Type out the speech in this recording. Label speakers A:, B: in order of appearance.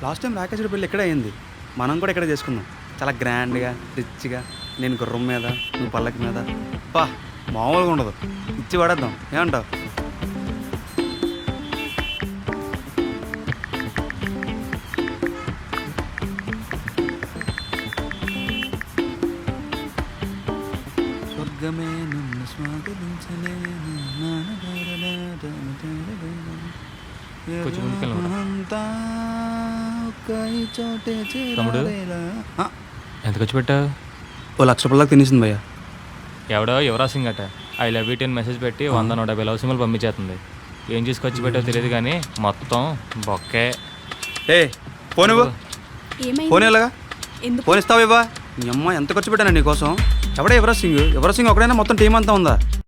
A: Last time Rakesh పెళ్ళి ఇక్కడే అయింది, మనం కూడా ఇక్కడ చేసుకుందాం. చాలా గ్రాండ్గా రిచ్గా, నేను గుర్రం మీద నువ్వు పల్లకి మీద. బా మామూలుగా ఉండదు, ఇచ్చి పడేద్దాం, ఏమంటావు? స్వర్గమే నన్ను స్వాగతించలేను.
B: కొంచెం ముందుకెళ్ళి తమ్ముడు ఎంత ఖర్చు పెట్టావు?
A: ఓ ₹1,00,000 తినేసింది భయ్యా.
B: ఎవడో యువరాజ్ సింగ్ అట ఐ లవ్ యూ 10 మెసేజ్ పెట్టి 100-150 లవ్ సింబల్ పంపించేస్తుంది. ఏం చేసి ఖర్చు పెట్టావు తెలియదు కానీ మొత్తం బొక్కే.
A: ఏ ఫోన్ ఇవ్వు, ఫోన్ ఇలాగా ఫోన్ ఇస్తావు ఇవ్వా? నీ అమ్మ ఎంత ఖర్చు పెట్టాను నీకోసం. ఎవడే యువరాజ్ సింగ్? యువరాజ్ సింగ్ ఒకడైనా మొత్తం టీం అంతా ఉందా?